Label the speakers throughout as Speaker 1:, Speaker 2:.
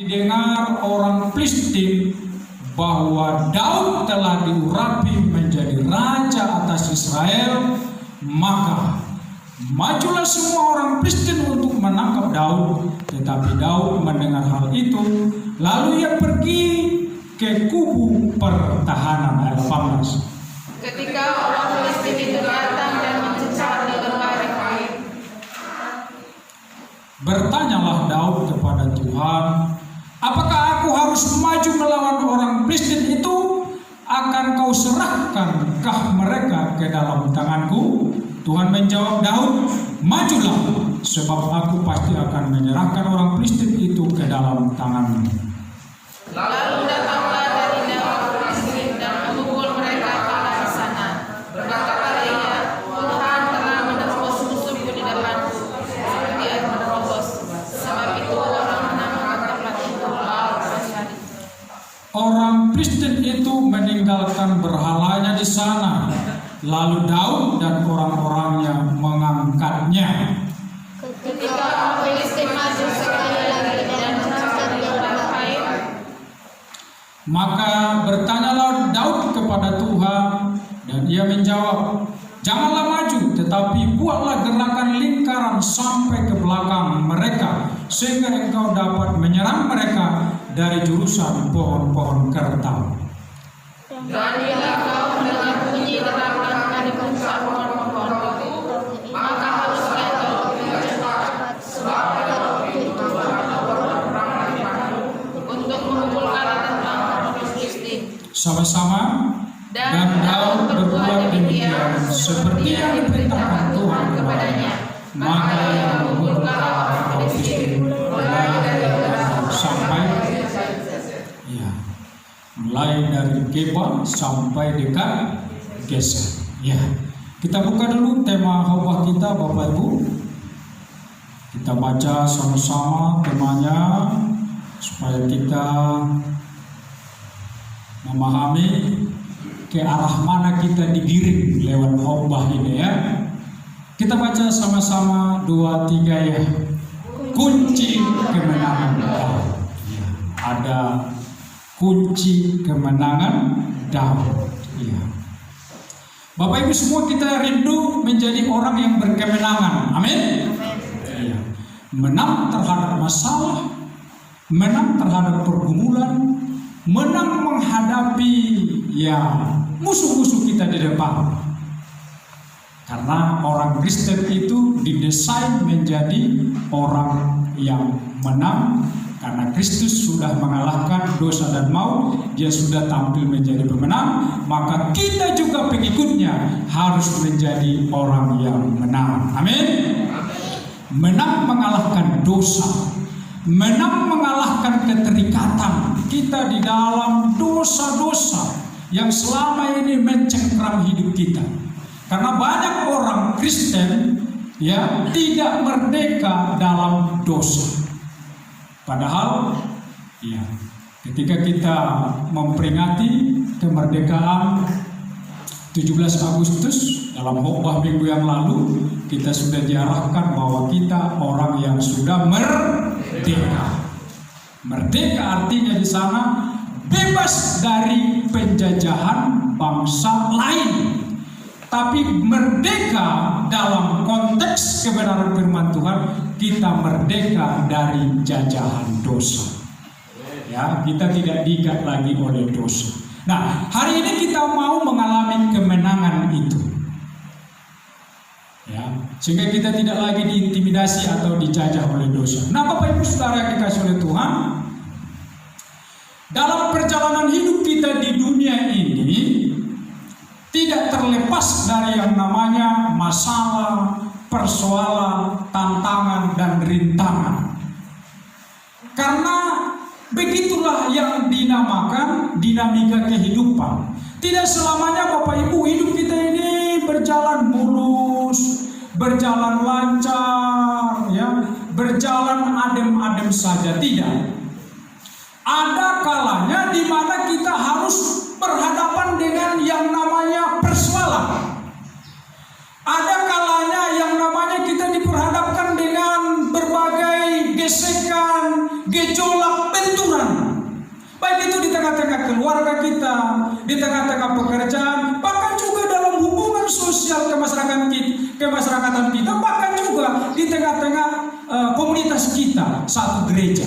Speaker 1: Didengar orang Filistin bahwa Daud telah diurapi menjadi raja atas Israel, maka majulah semua orang Filistin untuk menangkap Daud. Tetapi Daud mendengar hal itu, lalu ia pergi ke kubu pertahanan. Ayat 18.
Speaker 2: Ketika orang Filistin itu datang dan mencecar di lembah Refaim,
Speaker 1: bertanyalah Daud kepada Tuhan, apakah aku harus maju melawan orang Filistin itu? Akan kau serahkankah mereka ke dalam tanganku? Tuhan menjawab Daud, majulah, sebab aku pasti akan menyerahkan orang Filistin itu ke dalam tanganmu.
Speaker 2: lalu datanglah dari dalam Filistin dan memukul mereka kalah di sana. Berkatalah ia, Tuhan telah menerobos musuhku di depanku, seperti air menerobos. Sebab itu orang menamakan tempat itu Baal Berashani.
Speaker 1: Orang Filistin itu meninggalkan berhalanya di sana. Lalu Daud dan orang-orangnya mengangkatnya.
Speaker 2: Ketika orang Filistin maju sekali lagi dan mencecar di lembah Refaim,
Speaker 1: Maka bertanyalah Daud kepada Tuhan, dan ia menjawab, janganlah maju, tetapi buatlah gerakan lingkaran sampai ke belakang mereka, sehingga engkau dapat menyerang mereka dari jurusan pohon-pohon kertal.
Speaker 2: dan bila kau mendengar bunyi gerakan dari puncak pohon-pohon itu, maka haruslah kau lebih cepat, sebab pada waktu itu ada orang-orang di depanmu untuk memukulkan tentang orang Filistin.
Speaker 1: Sama-sama. Dan Daud berbuat demikian seperti yang diperintahkan Tuhan kepadanya. Maka ia memukulkan orang Filistin mulai dari Geba sampai mulai dari Geba sampai dekat Geser. Ya, kita buka dulu tema khotbah kita, Bapak Ibu. Kita baca sama-sama temanya supaya kita memahami ke arah mana kita digiring lewat khotbah ini ya. Kita baca sama-sama 2, 3 ya. Kunci kemenangan Daud. Ya, ada kunci kemenangan Daud. Ya. Bapak Ibu semua, kita rindu menjadi orang yang berkemenangan. Amin. Ya. Menang terhadap masalah, menang terhadap pergumulan, menang menghadapi musuh-musuh kita di depan. Karena orang Kristen itu didesain menjadi orang yang menang. Karena Kristus sudah mengalahkan dosa dan maut, dia sudah tampil menjadi pemenang, maka kita juga pengikutnya harus menjadi orang yang menang. Amin. Menang mengalahkan dosa, menang mengalahkan keterikatan kita di dalam dosa-dosa yang selama ini mencengkram hidup kita. Karena banyak orang Kristen tidak merdeka dalam dosa. Padahal ketika kita memperingati kemerdekaan 17 Agustus dalam khotbah minggu yang lalu, kita sudah diarahkan bahwa kita orang yang sudah merdeka. Merdeka artinya di sana bebas dari penjajahan bangsa lain. Tapi merdeka dalam konteks kebenaran firman Tuhan, kita merdeka dari jajahan dosa. Ya, kita tidak diikat lagi oleh dosa. Nah, hari ini kita mau mengalami kemenangan itu. Ya, sehingga kita tidak lagi diintimidasi atau dijajah oleh dosa. Nah, Bapak Ibu Saudara yang dikasihi oleh Tuhan, dalam perjalanan hidup kita di dunia ini tidak terlepas dari yang namanya masalah, persoalan, tantangan, dan rintangan. Karena begitulah yang dinamakan dinamika kehidupan. Tidak selamanya Bapak Ibu hidup kita ini berjalan mulus, berjalan lancar, berjalan adem-adem saja, tidak. Ada kalanya di mana kita harus berhadapan dengan yang namanya persoalan. Ada kalanya yang namanya kita diperhadapkan dengan berbagai gesekan, gejolak, bentuk Baik itu di tengah-tengah keluarga kita, di tengah-tengah pekerjaan, bahkan juga dalam hubungan sosial kemasyarakatan kita, bahkan juga di tengah-tengah komunitas kita, satu gereja.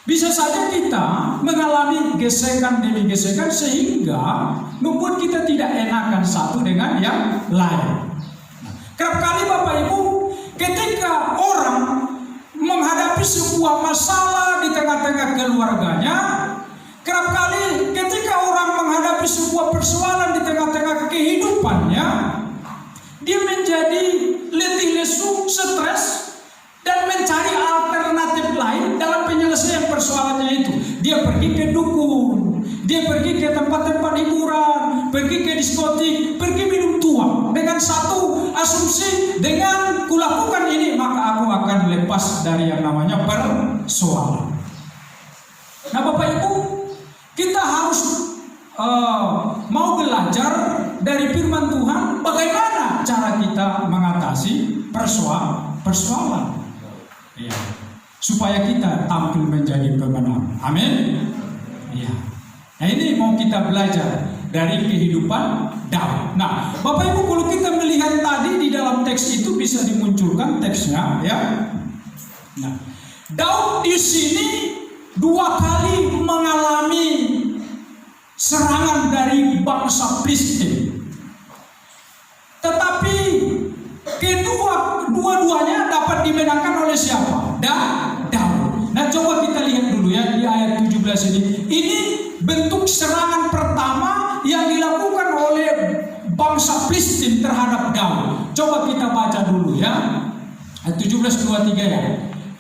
Speaker 1: Bisa saja kita mengalami gesekan demi gesekan sehingga membuat kita tidak enakan satu dengan yang lain. Kerap kali Bapak Ibu, ketika orang menghadapi sebuah masalah di tengah-tengah keluarganya, kerap kali ketika orang menghadapi sebuah persoalan di tengah-tengah kehidupannya, dia menjadi letih lesu, stres, dan mencari alternatif lain dalam penyelesaian persoalannya itu. Dia pergi ke dukun, dia pergi ke tempat-tempat hiburan, pergi ke diskotik, pergi minum tuak dengan satu asumsi, dengan kulakukan ini maka aku akan lepas dari yang namanya persoalan. Nah Bapak Ibu, kita harus mau belajar dari firman Tuhan bagaimana cara kita mengatasi persoalan. Ya, supaya kita tampil menjadi pemenang. Amin. Ya. Nah ini mau kita belajar dari kehidupan Daud. Nah, Bapak Ibu kalau kita melihat tadi di dalam teks itu bisa dimunculkan teksnya, ya. Nah, Daud di sini 2 kali mengalami serangan dari bangsa Filistin. Tetapi dua-duanya dapat dimenangkan oleh siapa? Daud. Nah coba kita lihat dulu ya di ayat 17 ini. Ini bentuk serangan pertama yang dilakukan oleh bangsa Filistin terhadap Daud. Coba kita baca dulu ya. Ayat 17:23 ya.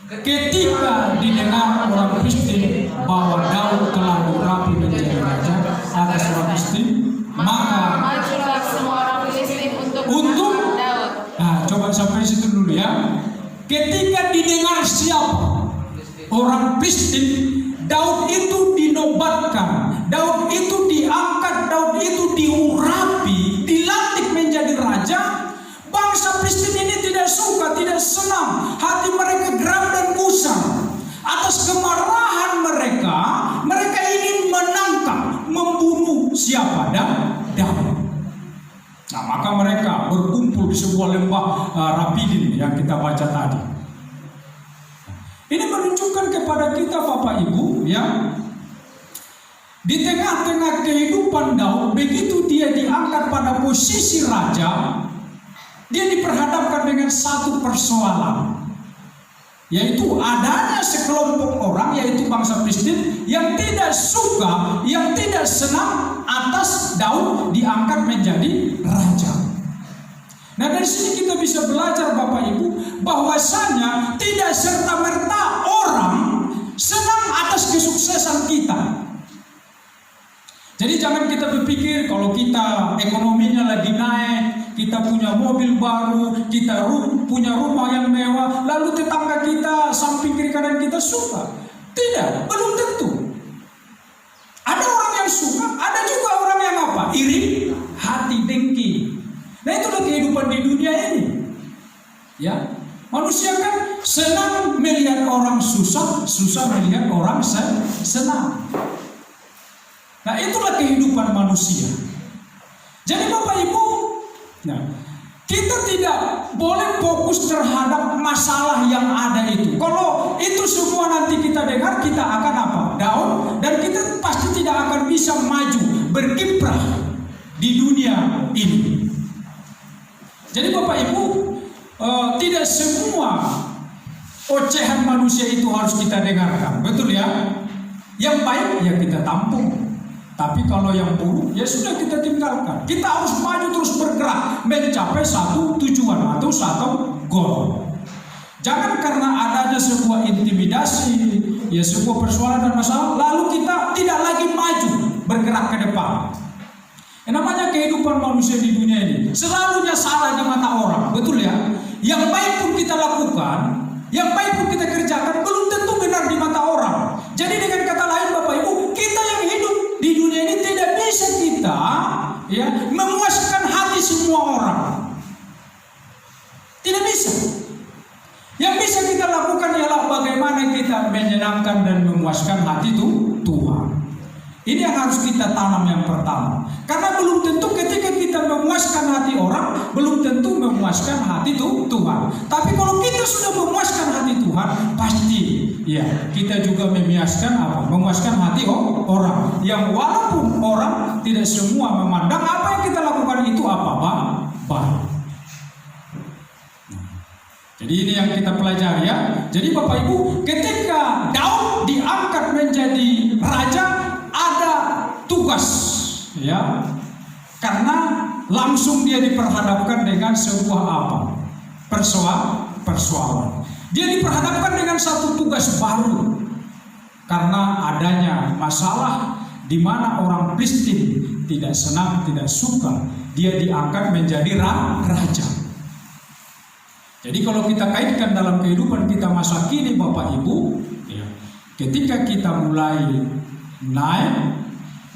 Speaker 1: Ketika didengar orang Filistin bahwa Daud telah berapi menjadi raja atas orang Filistin, maka
Speaker 2: majulah semua orang Filistin untuk Daud.
Speaker 1: Nah, coba sampai situ dulu ya. Ketika didengar siapa? Orang Filistin, Daud itu dinobatkan, Daud itu diangkat, Daud itu diurapi, dilantik menjadi raja. Bangsa Filistin ini tidak suka, tidak senang, hati mereka geram dan gusar atas kemarahan mereka. Mereka ingin menangkap, membunuh siapa? Daud. Nah, maka mereka berkumpul di sebuah lembah Rapidin yang kita baca tadi. Ini menunjukkan kepada kita Bapak Ibu ya, di tengah-tengah kehidupan Daud, begitu dia diangkat pada posisi raja, dia diperhadapkan dengan satu persoalan, yaitu adanya sekelompok orang, yaitu bangsa Filistin yang tidak suka, yang tidak senang atas Daud diangkat menjadi raja. Nah dari sini kita bisa belajar Bapak Ibu bahwasanya tidak serta-merta orang senang atas kesuksesan kita. Jadi jangan kita berpikir kalau kita ekonominya lagi naik, kita punya mobil baru, kita punya rumah yang mewah, lalu tetangga kita, samping kiri kanan kita suka. Tidak, belum tentu. Ada orang yang suka, ada juga orang yang apa? Iri, hati, dengki. Nah itulah kehidupan di dunia ini. Ya, manusia kan senang melihat orang susah, susah melihat orang senang. Nah itulah kehidupan manusia. Jadi Bapak Ibu, nah, kita tidak boleh fokus terhadap masalah yang ada itu. Kalau itu semua nanti kita dengar, kita akan apa? Down, dan kita pasti tidak akan bisa maju, berkiprah di dunia ini. Jadi Bapak Ibu, tidak semua ocehan manusia itu harus kita dengarkan, betul ya? Yang baik ya kita tampung. Tapi kalau yang buruk ya sudah kita tinggalkan. Kita harus maju terus bergerak mencapai satu tujuan atau satu goal. Jangan karena adanya sebuah intimidasi, ya sebuah persoalan dan masalah, lalu kita tidak lagi maju bergerak ke depan. Yang namanya kehidupan manusia di dunia ini selalunya salah di mata orang, betul ya? Yang baik pun kita lakukan, yang baik pun kita kerjakan, belum tentu benar di mata orang. Jadi dengan kata lain Bapak Ibu, kita yang hidup di dunia ini tidak bisa kita ya memuaskan hati semua orang. Tidak bisa. Yang bisa kita lakukan ialah bagaimana kita menyenangkan dan memuaskan hati Tuhan. Ini yang harus kita tanam yang pertama. Karena belum tentu ketika kita memuaskan hati orang, belum tentu memuaskan hati Tuhan. Tapi kalau kita sudah memuaskan hati Tuhan, pasti ya kita juga memuaskan hati orang. Yang walaupun orang tidak semua memandang apa yang kita lakukan itu baik. Jadi ini yang kita pelajari ya. Jadi Bapak Ibu, ketika Daud diangkat menjadi raja, ada tugas ya, karena langsung dia diperhadapkan dengan sebuah persoalan. Dia diperhadapkan dengan satu tugas baru karena adanya masalah di mana orang Filistin tidak senang, tidak suka dia diangkat menjadi raja. Jadi kalau kita kaitkan dalam kehidupan kita masa kini Bapak Ibu, ya, ketika kita mulai naik,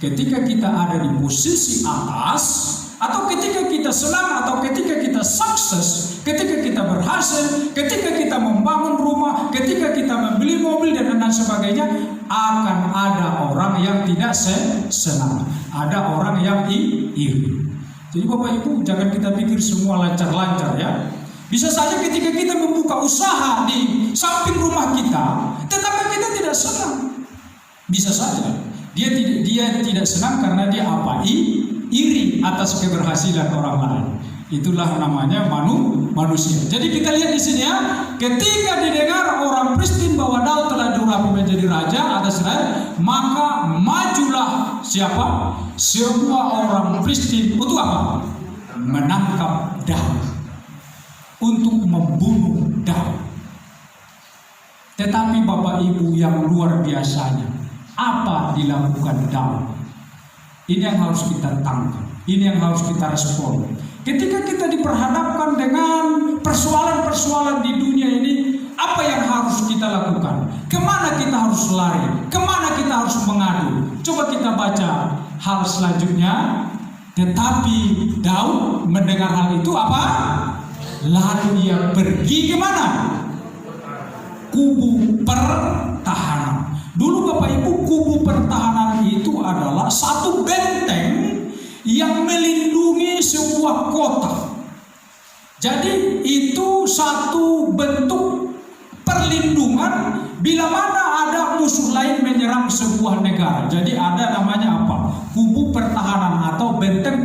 Speaker 1: ketika kita ada di posisi atas, atau ketika kita senang, atau ketika kita sukses, ketika kita berhasil, ketika kita membangun rumah, ketika kita membeli mobil dan sebagainya, akan ada orang yang tidak senang, ada orang yang iri. Jadi Bapak Ibu, jangan kita pikir semua lancar-lancar ya. Bisa saja ketika kita membuka usaha di samping rumah kita, tetapi kita tidak senang. Bisa saja dia tidak senang karena dia iri atas keberhasilan orang lain. Itulah namanya manusia. Jadi kita lihat di sini ya, ketika didengar orang Filistin bahwa Daud telah diurapi menjadi raja atas Israel, maka majulah siapa? Semua orang Filistin untuk apa? Menangkap Daud, untuk membunuh Daud. Tetapi Bapak Ibu yang luar biasanya, apa dilakukan Daud? Ini yang harus kita tangkap, ini yang harus kita respon. Ketika kita diperhadapkan dengan persoalan-persoalan di dunia ini, apa yang harus kita lakukan? Kemana kita harus lari? Kemana kita harus mengadu? Coba kita baca hal selanjutnya. Tetapi Daud mendengar hal itu apa? Lalu dia pergi kemana? Kubu pertahanan. Dulu Bapak Ibu, kubu pertahanan itu adalah satu benteng yang melindungi sebuah kota. Jadi itu satu bentuk perlindungan bila mana ada musuh lain menyerang sebuah negara. Jadi ada namanya apa? Kubu pertahanan atau benteng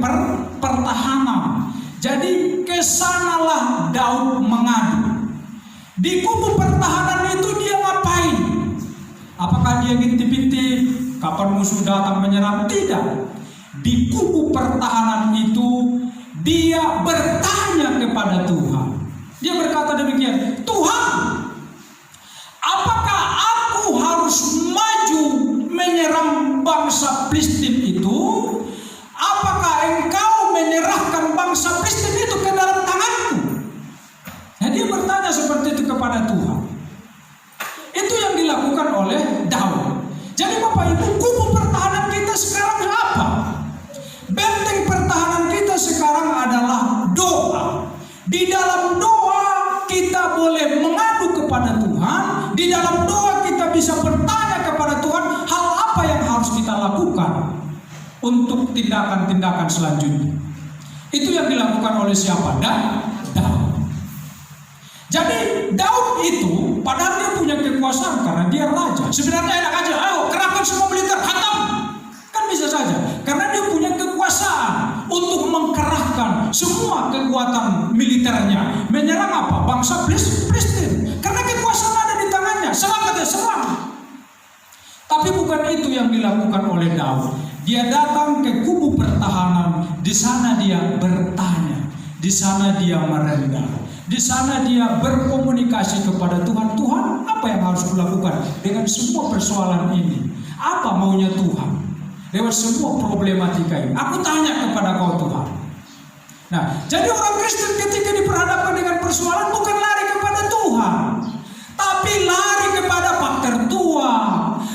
Speaker 1: pertahanan. Jadi kesanalah Daud mengadu. Di kubu pertahanan itu dia ngapain? Apakah dia ngintip-ngintip kapan musuh datang menyerang? Tidak. Di kubu pertahanan itu dia bertanya kepada Tuhan. Dia berkata demikian, Tuhan, apakah aku harus maju menyerang bangsa Filistin itu? Apakah engkau menyerahkan bangsa Filistin itu ke dalam tanganku? Nah, dia bertanya seperti itu kepada Tuhan. Itu yang dilakukan oleh Daud. Jadi Bapak Ibu, kubu pertahanan kita sekarang apa? Benteng pertahanan kita sekarang adalah doa. Di dalam doa kita boleh mengadu kepada Tuhan. Di dalam doa kita bisa bertanya kepada Tuhan hal apa yang harus kita lakukan untuk tindakan-tindakan selanjutnya. Itu yang dilakukan oleh siapa? Daud. Jadi Daud itu padahal dia punya kekuasaan karena dia raja. Sebenarnya enak aja, ayo kerahkan semua militer, hantam. Kan bisa saja. Karena dia punya kekuasaan untuk mengkerahkan semua kekuatan militernya menyerang apa? Bangsa Filistin. Karena kekuasaan ada di tangannya. Serang, serang. Tapi bukan itu yang dilakukan oleh Daud. Dia datang ke kubu pertahanan. Di sana dia bertanya. Di sana dia merendah. Di sana dia berkomunikasi kepada Tuhan. Tuhan, apa yang harus kulakukan dengan semua persoalan ini? Apa maunya Tuhan lewat semua problematika ini? Aku tanya kepada kau Tuhan. Nah, jadi orang Kristen ketika diperhadapkan dengan persoalan bukan lari kepada Tuhan, tapi lari kepada faktor tua,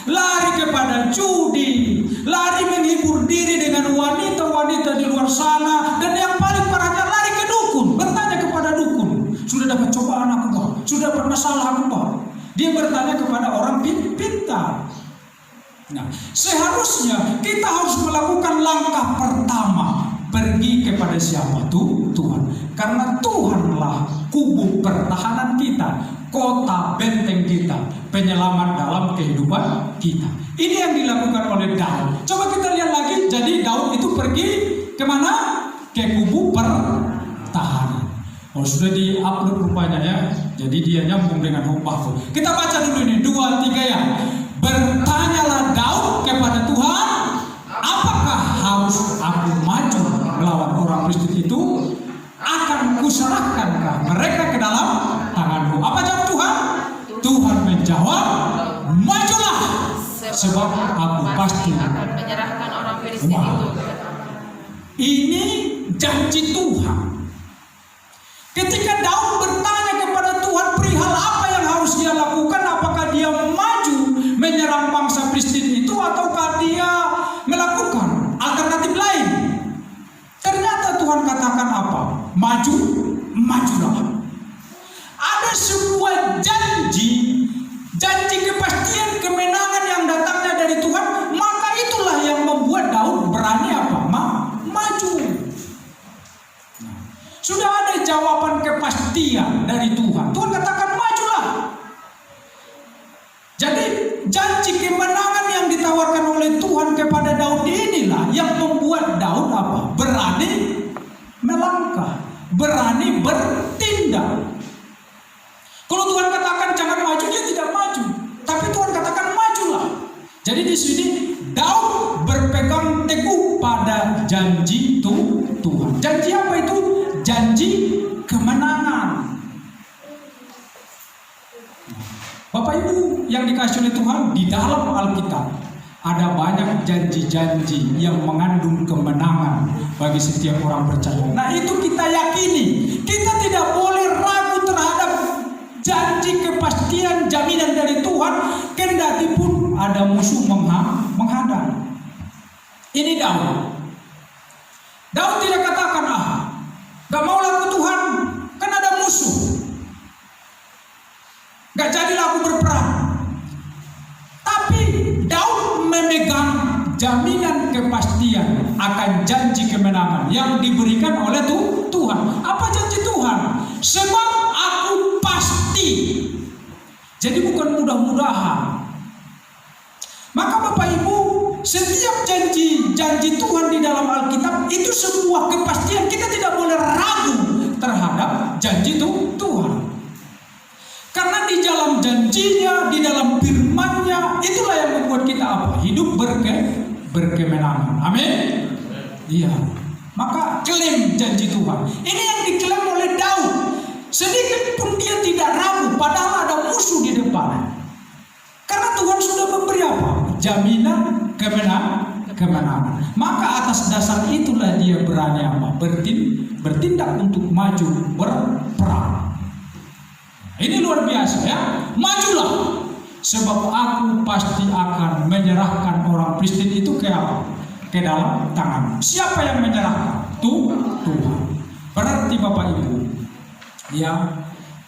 Speaker 1: lari kepada judi, lari menghibur diri dengan wanita-wanita di luar sana, dan yang paling parahnya lari ke dukun, bertanya kepada dukun. Sudah dapat cobaan aku Pak, sudah dapat masalah aku Pak. Dia bertanya kepada orang pintar. Nah, seharusnya kita harus melakukan langkah pertama, pergi kepada siapa tuh? Tuhan. Karena Tuhanlah kubu pertahanan kita, kota benteng kita, penyelamat dalam kehidupan kita. Ini yang dilakukan oleh Daud. Coba kita lihat lagi. Jadi Daud itu pergi kemana? Ke kubu pertahanan. Oh, sudah di-upload rupanya ya. Jadi dia nyambung dengan khotbahku. Kita baca dulu ini 2-3 ya. Bertanyalah Daud kepada Tuhan, apakah harus aku maju melawan orang Kristen itu? Akan kuserahkankah mereka ke dalam tanganku? Apa jawab Tuhan? Tuhan menjawab, majulah, sebab aku pasti
Speaker 2: akan menyerahkan orang Filistin itu.
Speaker 1: Ini janji Tuhan. Ketika Daud bertanya kepada Tuhan perihal apa yang harus dia lakukan, apakah dia maju menyerang bangsa Filistin itu ataukah dia melakukan alternatif lain? Ternyata Tuhan katakan apa? Maju, majulah. Ada sebuah janji kepastian kemenangan yang datangnya dari Tuhan, maka itulah yang membuat Daud berani apa? Maju. Sudah ada jawaban kepastian dari Tuhan. Tuhan katakan majulah. Jadi janji kemenangan yang ditawarkan oleh Tuhan kepada Daud inilah yang membuat Daud apa? Berani melangkah, berani bertindak. Kalau Tuhan katakan jangan maju, dia tidak maju. Tapi Tuhan katakan majulah. Jadi di sini Daud berpegang teguh pada janji Tuhan. Janji apa itu? Janji kemenangan. Bapak Ibu yang dikasihi oleh Tuhan, di dalam Alkitab ada banyak janji-janji yang mengandung kemenangan bagi setiap orang percaya. Nah, itu kita yakini. Kita tidak boleh ragu terhadap janji kepastian jaminan dari Tuhan, kendati pun ada musuh menghadang. Ini Daud tidak katakan gak mau laku Tuhan, kan ada musuh, gak jadilah aku berperang. Tapi Daud memegang jaminan kepastian akan janji kemenangan yang diberikan oleh Tuhan. Apa janji Tuhan? Sebab aku pasti. Jadi bukan mudah-mudahan. Maka Bapak Ibu, setiap janji Tuhan di dalam Alkitab itu sebuah kepastian. Kita tidak boleh ragu terhadap janji Tuhan. Karena di dalam janjinya, di dalam firman-Nya, itulah yang membuat kita apa? Hidup berkemenangan. Amin. Iya. Maka klaim janji Tuhan. Ini yang diklaim oleh Daud. Sedikit pun dia tidak ragu, padahal ada musuh di depan. Karena Tuhan sudah memberi apa? Jaminan kemenangan. Maka atas dasar itulah dia berani apa? Bertindak untuk maju berperang. Ini luar biasa ya. Majulah. Sebab aku pasti akan menyerahkan orang Filistin itu ke apa? Ke dalam tangan. Siapa yang menyerahkan? Tuhan. Berarti Bapak Ibu, ya,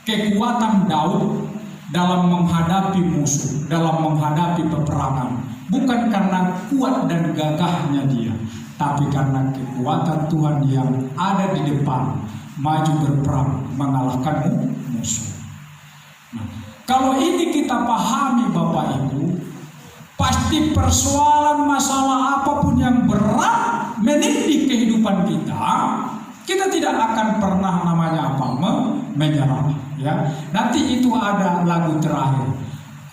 Speaker 1: kekuatan Daud dalam menghadapi musuh, dalam menghadapi peperangan, bukan karena kuat dan gagahnya dia, tapi karena kekuatan Tuhan yang ada di depan, maju berperang, mengalahkan musuh. Nah, kalau ini kita pahami Bapak Ibu, pasti persoalan masalah apapun yang berat menindih kehidupan kita tidak akan pernah namanya apa? Menyerah. Ya, nanti itu ada lagu terakhir.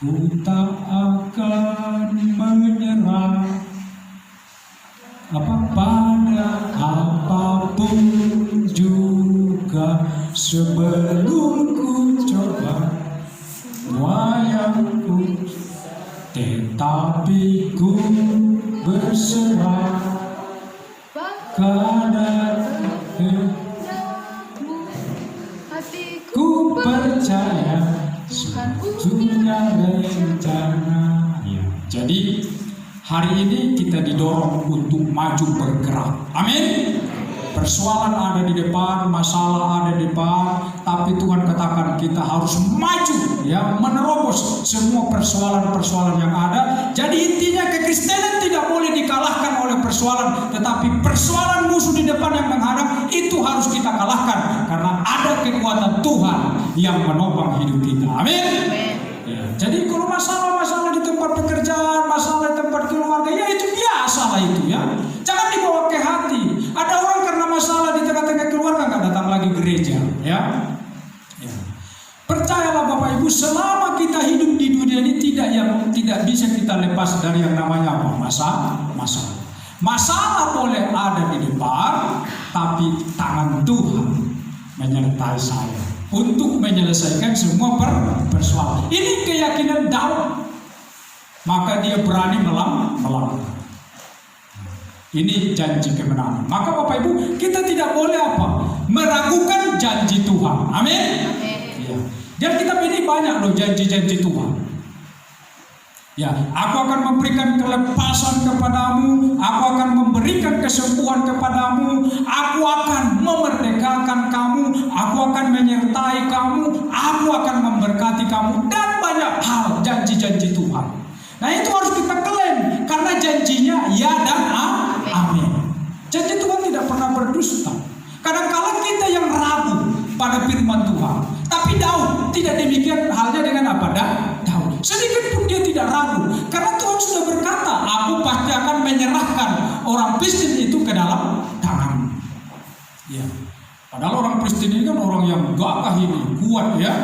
Speaker 1: Ku tak akan menyerah pada apapun juga, sebelum ku coba wayangku, tetapi ku berserah pada ku percaya punya rencana. Ya. Jadi hari ini kita didorong untuk maju bergerak. Amin. Persoalan ada di depan, masalah ada di depan, tapi Tuhan katakan kita harus maju, ya, menerobos semua persoalan-persoalan yang ada. Jadi intinya di depan yang menghadap, itu harus kita kalahkan karena ada kekuatan Tuhan yang menopang hidup kita. Amin. Ya, jadi kalau masalah-masalah di tempat pekerjaan, masalah di tempat keluarga, ya itu biasa lah itu ya. Jangan dibawa ke hati. Ada orang karena masalah di tengah-tengah keluarga nggak datang lagi gereja, ya. Ya. Percayalah Bapak Ibu, selama kita hidup di dunia ini tidak bisa kita lepas dari yang namanya apa? Masalah. Masalah boleh ada di depan, tapi tangan Tuhan menyertai saya untuk menyelesaikan semua persoalan. Ini keyakinan Daud, maka dia berani melangkah. Ini janji kemenangan. Maka Bapak Ibu, kita tidak boleh apa? Meragukan janji Tuhan. Amin. Ya. Dan kita ini banyak loh janji-janji Tuhan. Ya, aku akan memberikan kelepasan kepadamu, aku akan memberikan kesembuhan kepadamu, aku akan memerdekakan kamu, aku akan menyertai kamu, aku akan memberkati kamu, dan banyak hal janji-janji Tuhan. Nah itu harus kita klaim, karena janjinya ya dan amin. Janji Tuhan tidak pernah berdusta. Kadang-kala kita yang ragu pada firman Tuhan, tapi Daud tidak demikian halnya dengan apa? Daud sedikit pun dia tidak ragu, karena Tuhan sudah berkata, aku pasti akan menyerahkan orang Filistin itu ke dalam tangan. Ya. Padahal orang Filistin ini kan orang yang gagah ini, kuat ya,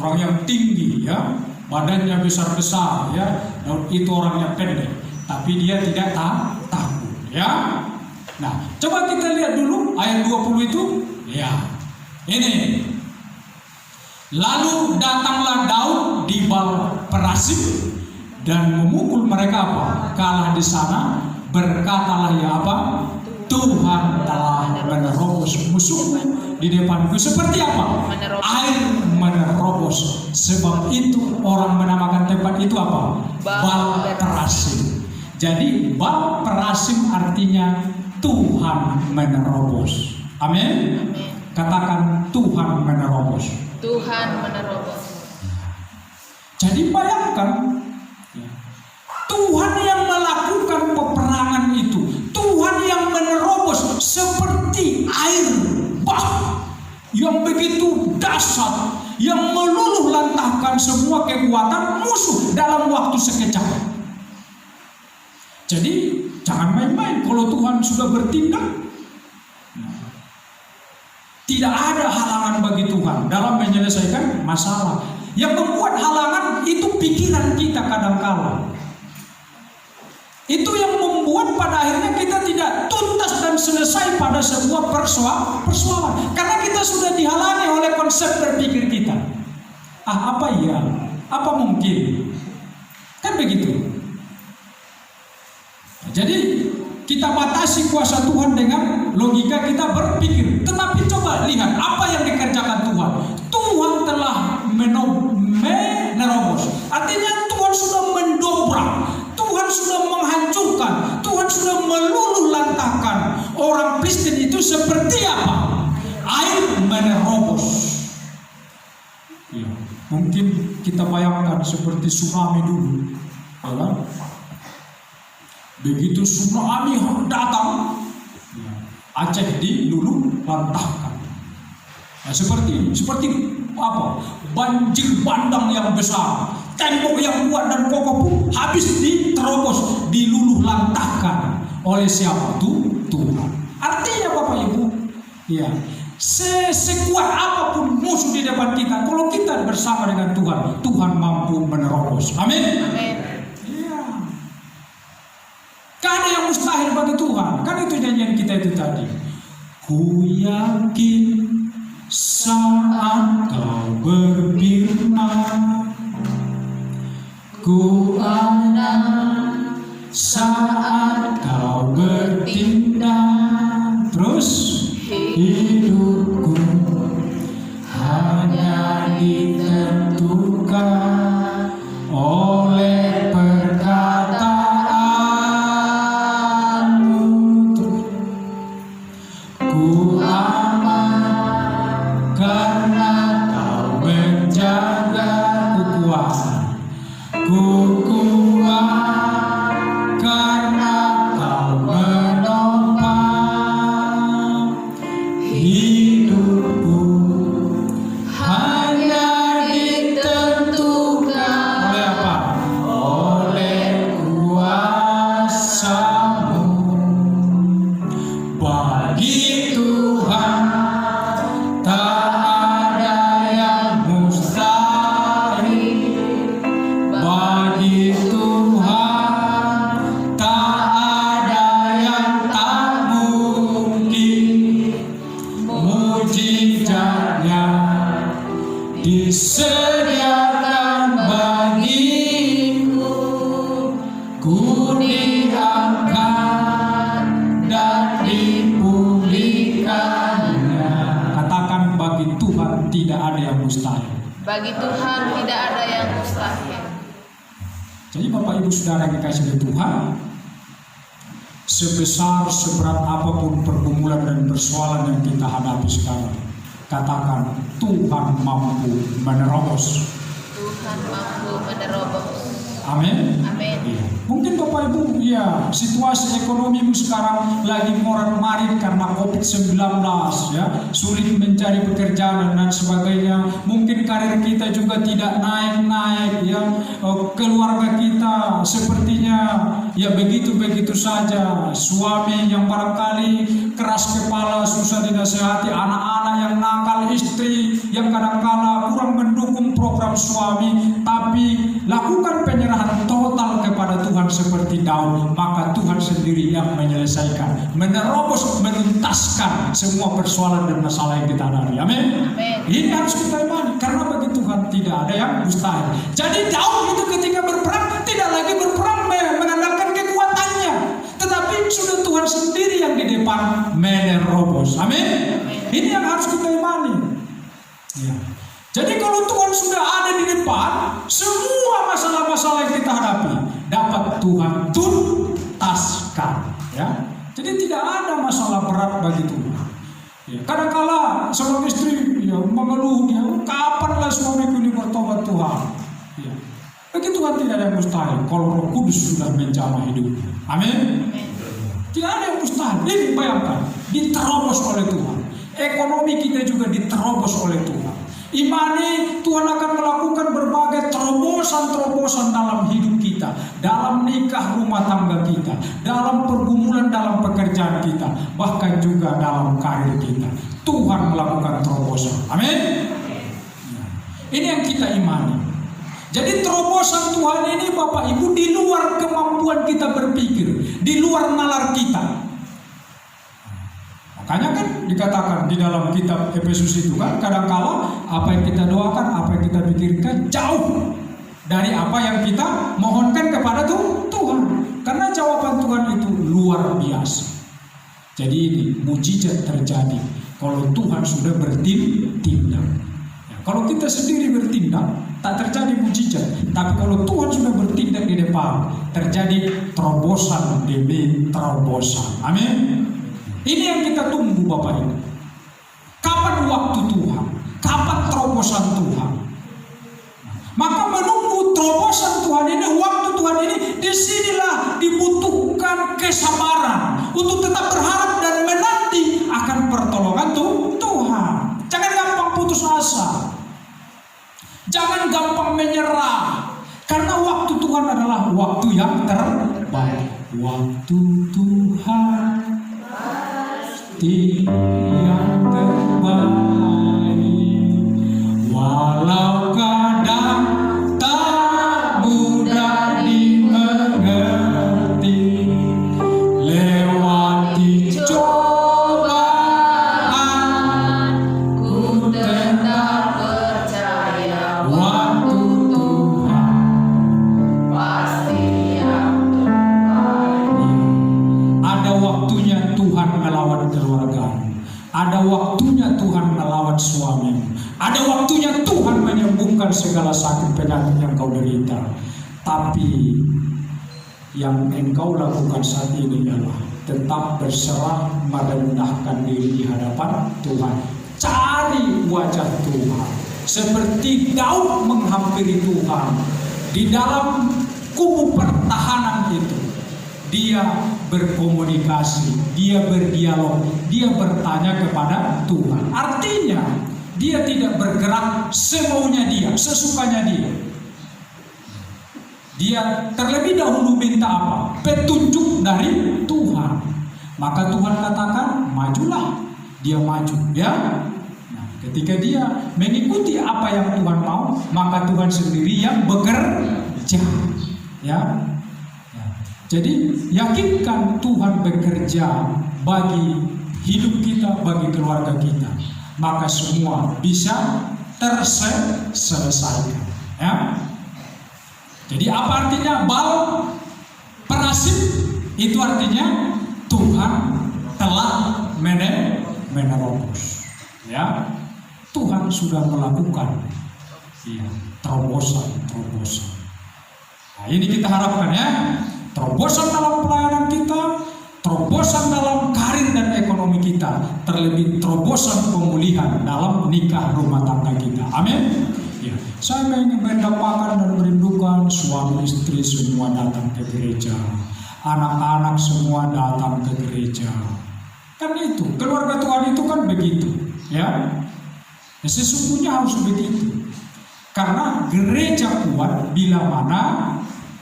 Speaker 1: orang yang tinggi ya, badannya besar-besar ya. Daud itu orangnya pendek, tapi dia tidak takut ya. Nah, coba kita lihat dulu ayat 20 itu. Ya. Ini. Lalu datanglah Daud di Baal-Perasim dan memukul mereka apa? Kalah di sana. Berkatalah ya apa? Tuhan telah menerobos musuhmu di depanku. Seperti apa? Air menerobos. Sebab itu orang menamakan tempat itu apa? Baal-Perasim. Jadi Baal-Perasim artinya Tuhan menerobos. Amin. Katakan Tuhan menerobos.
Speaker 2: Tuhan menerobos.
Speaker 1: Jadi bayangkan, Tuhan yang melakukan peperangan itu, Tuhan yang menerobos seperti air bah yang begitu dahsyat, yang meluluh lantahkan semua kekuatan musuh dalam waktu sekejap. Jadi jangan main-main kalau Tuhan sudah bertindak. Tidak ada halangan bagi Tuhan dalam menyelesaikan masalah. Yang membuat halangan itu pikiran kita kadang-kala. Itu yang membuat pada akhirnya kita tidak tuntas dan selesai pada sebuah persoalan. Karena kita sudah dihalangi oleh konsep berpikir kita. Apa ya? Apa mungkin? Kan begitu. Jadi kita batasi kuasa Tuhan dengan logika kita berpikir. Tetapi coba lihat apa yang dikerjakan Tuhan. Tuhan telah menerobos. Artinya Tuhan sudah mendobrak. Tuhan sudah menghancurkan. Tuhan sudah meluluh lantahkan. Orang Kristen itu seperti apa? Air menerobos. Ya, mungkin kita bayangkan seperti tsunami dulu. Ya, begitu tsunami datang, Aceh diluluh lantahkan. Nah, seperti apa? Banjir bandang yang besar, tembok yang kuat dan kokoh pun habis diterobos, diluluh lantahkan oleh siapa? Tuhan. Artinya Bapak Ibu, ya, sekuat apapun musuh di depan kita, kalau kita bersama dengan Tuhan, Tuhan mampu menerobos. Amin.
Speaker 2: Amin.
Speaker 1: Gak ada yang mustahil bagi Tuhan. Kan itu janjian kita itu tadi. Ku yakin saat kau berfirman, ku ada saat kau bertindak. Terus hidupku hanya ditentukan oleh perkataan. Ku aman karena kau menjaga ku kuat. Ku kuat karena ku diangkat dan dipulihkannya. Katakan, bagi Tuhan tidak ada yang mustahil.
Speaker 2: Bagi Tuhan tidak ada yang mustahil.
Speaker 1: Jadi Bapak Ibu Saudara yang dikasihi oleh Tuhan, sebesar seberat apapun pergumulan dan persoalan yang kita hadapi sekarang, katakan, Tuhan mampu menerobos.
Speaker 2: Tuhan mampu menerobos.
Speaker 1: Amin.
Speaker 2: Amin.
Speaker 1: Iya. Mungkin Bapak Ibu, ya, situasi ekonomimu sekarang lagi morat-marit karena COVID-19, ya, sulit mencari pekerjaan dan sebagainya. Mungkin karir kita juga tidak naik-naik, ya. Keluarga kita sepertinya ya begitu-begitu saja. Suami yang barangkali keras kepala, susah dinasehati, anak-anak yang nakal, istri yang kadang-kala kurang mendukung program suami, tapi lakukan penyerahan total kepada Tuhan seperti Daud, maka Tuhan sendiri yang menyelesaikan, menerobos, menuntaskan semua persoalan dan masalah yang kita hadapi. Amin. Ini harus kita imani, karena bagi Tuhan tidak ada yang mustahil. Jadi Daud itu ketika berperang tidak lagi berperang mengandalkan kekuatannya, tetapi sudah Tuhan sendiri yang di depan menerobos. Amin. Ini yang harus kita imani. Ya. Jadi kalau Tuhan sudah ada di depan, semua masalah-masalah yang kita hadapi dapat Tuhan tuntaskan. Ya. Jadi tidak ada masalah berat bagi Tuhan. Ya. Kadang-kala seorang istri ya, mengeluh, dia, kapanlah suamiku ini bertobat Tuhan. Ya. Bagi Tuhan tidak ada yang mustahil kalau Roh Kudus sudah menjamah hidupnya. Amin. Tidak ada yang mustahil. Ini bayangkan, diterobos oleh Tuhan. Ekonomi kita juga diterobos oleh Tuhan. Imani, Tuhan akan melakukan berbagai terobosan-terobosan dalam hidup kita, dalam nikah rumah tangga kita, dalam pergumulan dalam pekerjaan kita, bahkan juga dalam karir kita. Tuhan melakukan terobosan. Amin. Ini yang kita imani. Jadi terobosan Tuhan ini Bapak Ibu di luar kemampuan kita berpikir, di luar nalar kita. Makanya kan dikatakan di dalam kitab Efesus itu kan, kadangkala apa yang kita doakan, apa yang kita pikirkan jauh dari apa yang kita mohonkan kepada Tuhan. Karena jawaban Tuhan itu luar biasa. Jadi ini mujizat terjadi kalau Tuhan sudah bertindak. Ya, kalau kita sendiri bertindak tak terjadi mujizat. Tapi kalau Tuhan sudah bertindak di depan, terjadi terobosan demi terobosan. Amin. Ini yang kita tunggu Bapak Ibu. Kapan waktu Tuhan? Kapan terobosan Tuhan? Maka menunggu terobosan Tuhan ini, waktu Tuhan ini, disinilah dibutuhkan kesabaran untuk tetap berharap dan menanti akan pertolongan Tuhan. Jangan gampang putus asa. Jangan gampang menyerah. Karena waktu Tuhan adalah waktu yang terbaik. Waktu Tuhan yang terbaik, walau kadang tak mudah dimengerti, lewati cobaan ku tetap percaya waktu Tuhan pasti yang terbaik. Ada waktunya Tuhan melawan keluarga, ada waktunya Tuhan melawan suami, ada waktunya Tuhan menyembuhkan segala sakit penyakit yang kau derita. Tapi yang engkau lakukan saat ini adalah tetap berserah, merendahkan diri di hadapan Tuhan. Cari wajah Tuhan, seperti Daud menghampiri Tuhan di dalam kubu pertahanan itu. Dia berkomunikasi, dia berdialog, dia bertanya kepada Tuhan. Artinya dia tidak bergerak semaunya dia, sesukanya dia. Dia terlebih dahulu minta apa? Petunjuk dari Tuhan. Maka Tuhan katakan, majulah. Dia maju. Ya. Nah, ketika dia mengikuti apa yang Tuhan mau, maka Tuhan sendiri yang bekerja. Ya. Jadi yakinkan Tuhan bekerja bagi hidup kita, bagi keluarga kita, maka semua bisa terselesaikan. Ya. Jadi apa artinya bal pasif itu artinya Tuhan telah menerobos. Ya, Tuhan sudah melakukan terobosan. Nah, ini kita harapkan ya, terobosan dalam pelayanan kita, terobosan dalam karir dan ekonomi kita, terlebih terobosan pemulihan dalam nikah rumah tangga kita. Amin. Ya, saya ingin mendapatkan dan merindukan suami istri semua datang ke gereja, anak-anak semua datang ke gereja. Kan itu, keluarga Tuhan itu kan begitu, ya. Sesungguhnya harus begitu. Karena gereja kuat bila mana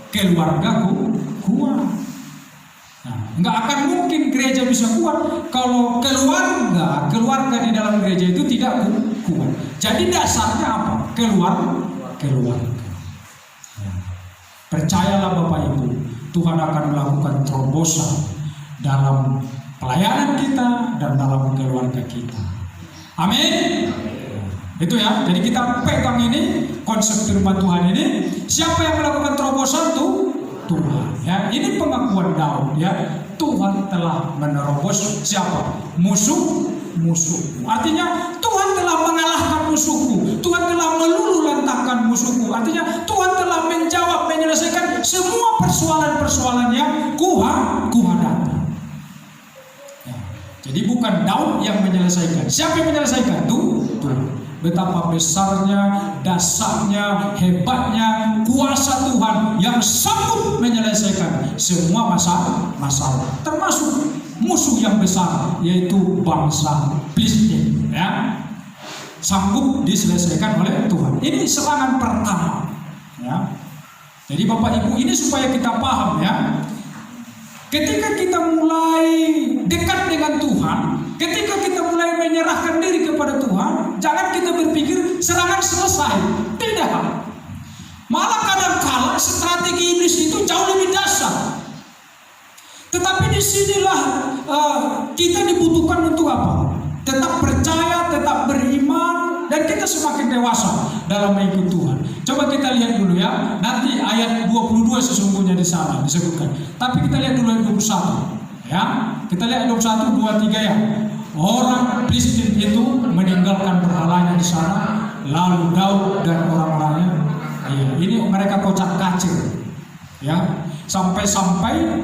Speaker 1: keluargaku kuat. Nah, nggak akan mungkin gereja bisa kuat kalau keluarga di dalam gereja itu tidak kuat. Jadi dasarnya apa? Keluarga. Ya. Percayalah Bapak Ibu, Tuhan akan melakukan terobosan dalam pelayanan kita dan dalam keluarga kita. Amin. Itu ya. Jadi kita pegang ini konsep firman Tuhan ini. Siapa yang melakukan terobosan tuh? Tuhan. Ya, ini pengakuan Daud ya. Tuhan telah menerobos siapa? Musuh. Artinya Tuhan telah mengalahkan musuhku. Tuhan telah meluluhlantahkan musuhku. Artinya Tuhan telah menjawab, menyelesaikan semua persoalan-persoalan yang kuhadapi. Ya. Jadi bukan Daud yang menyelesaikan. Siapa yang menyelesaikan? Tuhan. Betapa besarnya, dasarnya, hebatnya kuasa Tuhan yang sanggup menyelesaikan semua masalah, termasuk musuh yang besar yaitu bangsa Filistin, ya, sanggup diselesaikan oleh Tuhan. Ini serangan pertama, ya. Jadi Bapak Ibu, ini supaya kita paham ya. Ketika kita mulai dekat dengan Tuhan, ketika kita mulai menyerahkan diri kepada Tuhan, jangan kita berpikir serangan selesai. Tidak. Malah kadang-kala strategi iblis itu jauh lebih dahsyat. Tetapi disinilah kita dibutuhkan untuk apa? Tetap percaya, tetap beriman, dan kita semakin dewasa dalam mengikuti Tuhan. Coba kita lihat dulu ya. Nanti ayat 22 sesungguhnya di sana disebutkan. Tapi kita lihat dulu ayat 21. Ya, kita lihat 21, 23 ya. Orang Filistin itu meninggalkan berhalanya di sana, lalu Daud dan orang-orangnya, ini mereka kocak-kacir, ya, sampai-sampai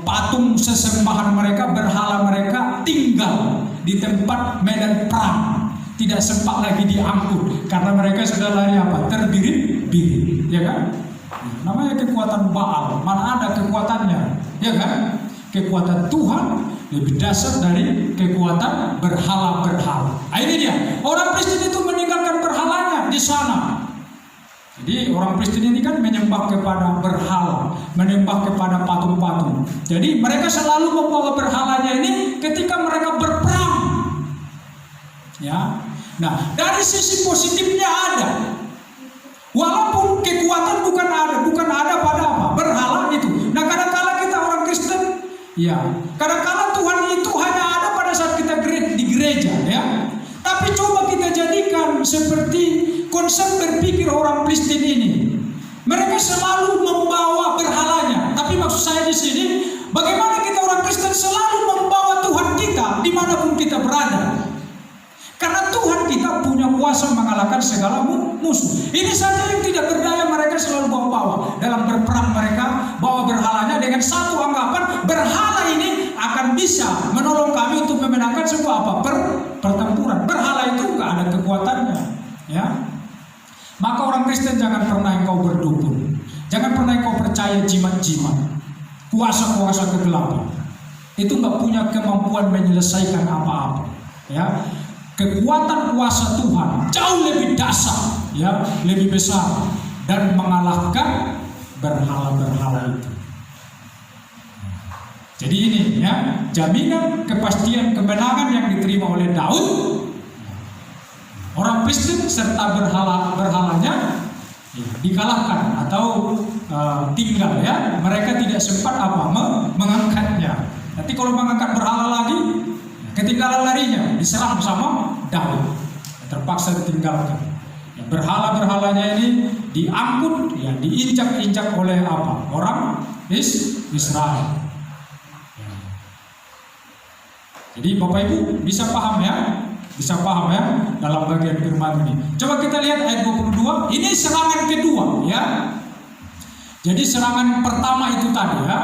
Speaker 1: patung sesembahan mereka, berhala mereka tinggal di tempat medan perang, tidak sempat lagi diangkut karena mereka sudah lari apa? Terbirit-birit, ya kan? Namanya kekuatan Baal, mana ada kekuatannya, ya kan? Kekuatan Tuhan lebih dasar dari kekuatan berhala-berhala. Nah, ini dia. Orang Kristen itu meninggalkan berhalanya di sana. Jadi orang Kristen ini kan menyembah kepada berhala, menyembah kepada patung-patung. Jadi mereka selalu membawa berhalanya ini ketika mereka berperang. Ya. Nah, dari sisi positifnya ada. Walaupun kekuatan bukan ada pada apa? Berhala itu. Nah, kadang-kala kita orang Kristen, ya, kadang-kala Tuhan itu hanya ada pada saat kita di gereja, ya. Tapi coba kita jadikan seperti konsep berpikir orang Kristen ini. Mereka selalu membawa berhalanya. Tapi maksud saya di sini, bagaimana kita orang Kristen selalu membawa Tuhan kita dimanapun kita berada. Karena Tuhan kita punya kuasa mengalahkan segala musuh. Ini saja yang tidak berdaya mereka selalu bawa-bawa. Dalam berperang mereka bawa berhalanya dengan satu anggapan, berhala ini akan bisa menolong kami untuk memenangkan sebuah apa? Pertempuran. Berhala itu nggak ada kekuatannya, ya. Maka orang Kristen jangan pernah engkau berdukun, jangan pernah engkau percaya jimat-jimat, kuasa-kuasa kegelapan. Itu nggak punya kemampuan menyelesaikan apa-apa, ya. Kekuatan kuasa Tuhan jauh lebih dahsyat, ya, lebih besar dan mengalahkan berhala-berhala itu. Jadi ini ya, jaminan kepastian kemenangan yang diterima oleh Daud. Orang Kristen serta berhalanya dikalahkan atau tinggal, ya. Mereka tidak sempat apa mengangkatnya. Nanti kalau mengangkat berhala lagi, ketinggalan larinya, diserang sama Daud, terpaksa ditinggalkan. Berhala-berhalanya ini diangkut, ya, diinjak-injak oleh apa? Israel. Jadi Bapak Ibu bisa paham ya? Bisa paham ya dalam bagian firman ini. Coba kita lihat ayat 22. Ini serangan kedua ya. Jadi serangan pertama itu tadi ya.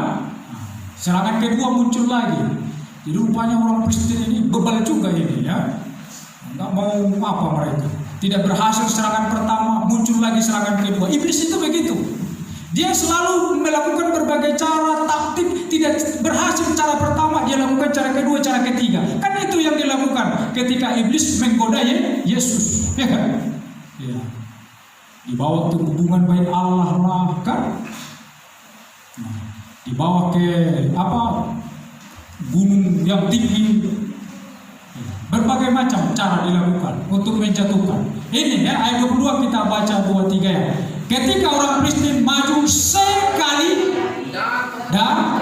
Speaker 1: Serangan kedua muncul lagi. Jadi rupanya orang Kristen ini bebal juga ini ya. Enggak mau apa mereka. Tidak berhasil serangan pertama, muncul lagi serangan kedua. Iblis itu begitu. Dia selalu melakukan berbagai cara, taktik, tidak berhasil cara pertama, dia lakukan cara kedua, cara ketiga. Kan itu yang dilakukan ketika iblis menggoda Yesus, ya kan? Ya. Dibawa ke hubungan baik Allah lah, kan? Nah, dibawa ke gunung yang tinggi. Berbagai macam cara dilakukan untuk menjatuhkan. Ini ya ayat 22 kita baca 2-3 ya. Ketika orang Kristen maju sekali dan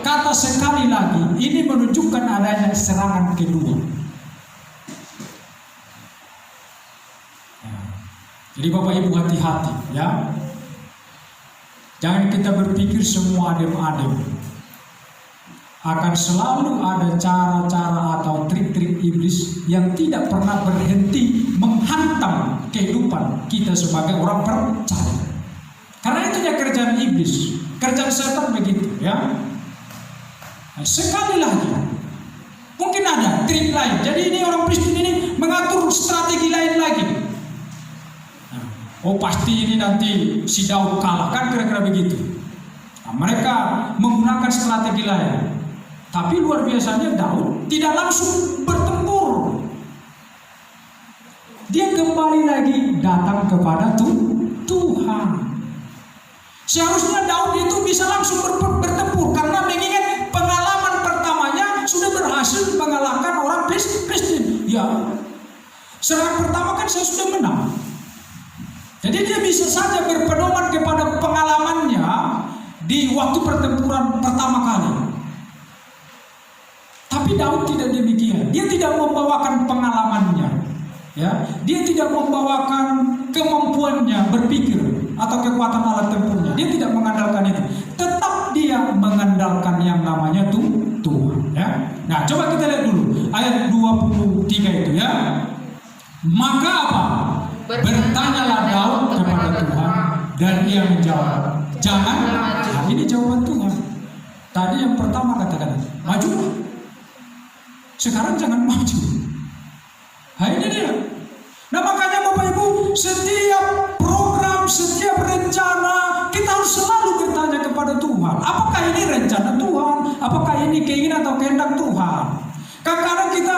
Speaker 1: kata sekali lagi ini menunjukkan adanya serangan kedua. Jadi Bapak Ibu hati-hati ya. Jangan kita berpikir semua adem-adem. Akan selalu ada cara-cara atau trik-trik iblis yang tidak pernah berhenti menghantam kehidupan kita sebagai orang percaya. Karena itu ya kerjaan iblis, kerjaan setan begitu ya. Nah, sekali lagi, mungkin ada trik lain. Jadi ini orang Kristen ini mengatur strategi lain lagi. Nah, oh pasti ini nanti si Daud kalah, kan kira-kira begitu. Nah, mereka menggunakan strategi lain. Tapi luar biasanya Daud tidak langsung bertempur. Dia kembali lagi datang kepada Tuhan. Seharusnya Daud itu bisa langsung bertempur karena mengingat pengalaman pertamanya sudah berhasil mengalahkan orang Kristen. Ya, serangan pertama kan saya sudah menang. Jadi dia bisa saja berpedoman kepada pengalamannya di waktu pertempuran pertama kali. Tapi Daud tidak demikian. Dia tidak membawakan pengalamannya, ya. Dia tidak membawakan kemampuannya berpikir atau kekuatan alat tempurnya. Dia tidak mengandalkan itu. Tetap dia mengandalkan yang namanya Tuhan, ya. Nah, coba kita lihat dulu ayat 23 itu ya. Maka apa? Bertanyalah Daud kepada Tuhan dan ia menjawab, jangan. Nah, ini jawaban Tuhan. Tadi yang pertama katakan, maju. Sekarang jangan maju. Nah ini dia. Nah makanya Bapak Ibu, setiap program, setiap rencana kita harus selalu bertanya kepada Tuhan. Apakah ini rencana Tuhan? Apakah ini keinginan atau kehendak Tuhan? Kadang-kadang kita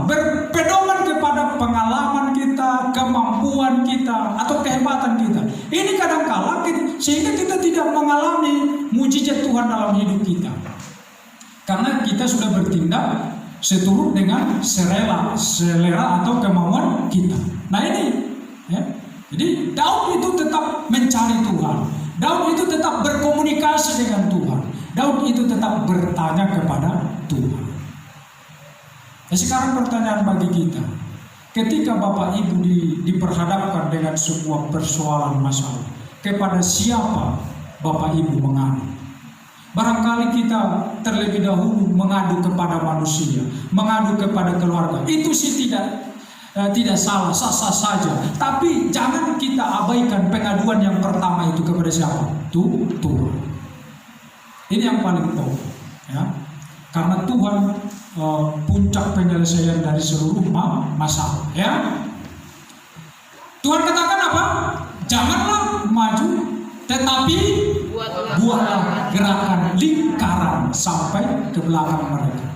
Speaker 1: berpedoman kepada pengalaman kita, kemampuan kita, atau kehebatan kita. Ini kadang-kala sehingga kita tidak mengalami mujizat Tuhan dalam hidup kita. Karena kita sudah bertindak seturut dengan selera atau kemauan kita. Nah ini, ya. Jadi Daud itu tetap mencari Tuhan. Daud itu tetap berkomunikasi dengan Tuhan. Daud itu tetap bertanya kepada Tuhan. Nah, sekarang pertanyaan bagi kita, ketika Bapak Ibu diperhadapkan dengan sebuah persoalan masalah, kepada siapa Bapak Ibu mengadu? Barangkali kita terlebih dahulu mengadu kepada manusia, mengadu kepada keluarga. Itu sih tidak salah, sah-sah saja. Tapi jangan kita abaikan pengaduan yang pertama itu kepada siapa? Tuhan. Ini yang paling pokok, ya. Karena Tuhan puncak penyelesaian dari seluruh masalah, ya. Tuhan katakan apa? Janganlah maju, tetapi buatlah gerakan lingkaran sampai ke belakang mereka.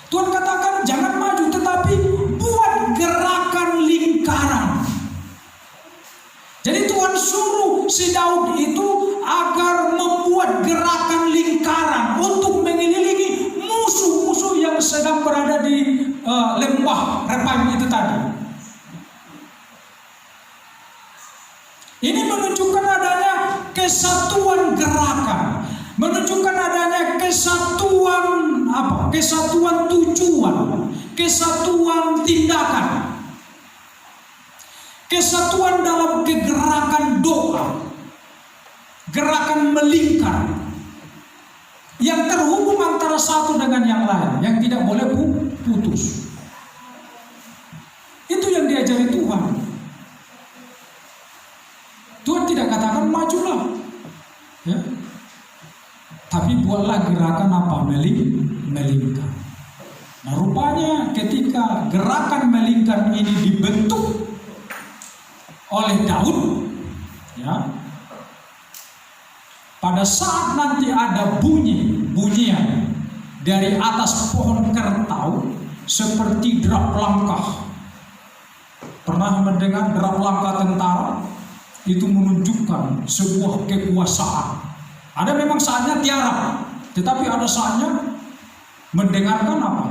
Speaker 1: Tuhan katakan jangan maju, tetapi buat gerakan lingkaran. Jadi Tuhan suruh si Daud itu agar membuat gerakan lingkaran untuk mengelilingi musuh-musuh yang sedang berada di lembah Refaim itu tadi. Ini menunjukkan adanya kesatuan gerakan, menunjukkan adanya kesatuan kesatuan tujuan, kesatuan tindakan, kesatuan dalam kegerakan doa, gerakan melingkar yang terhubung antara satu dengan yang lain, yang tidak boleh putus. Itu yang diajari Tuhan. Tuhan tidak katakan majulah, ya, tapi buatlah gerakan apa? Melingkar. Nah, rupanya ketika gerakan melingkar ini dibentuk oleh Daud, ya, pada saat nanti ada bunyian dari atas pohon kertau seperti derap langkah. Pernah mendengar derap langkah tentara? Itu menunjukkan sebuah kekuasaan. Ada memang saatnya tiarap, tetapi ada saatnya mendengarkan apa?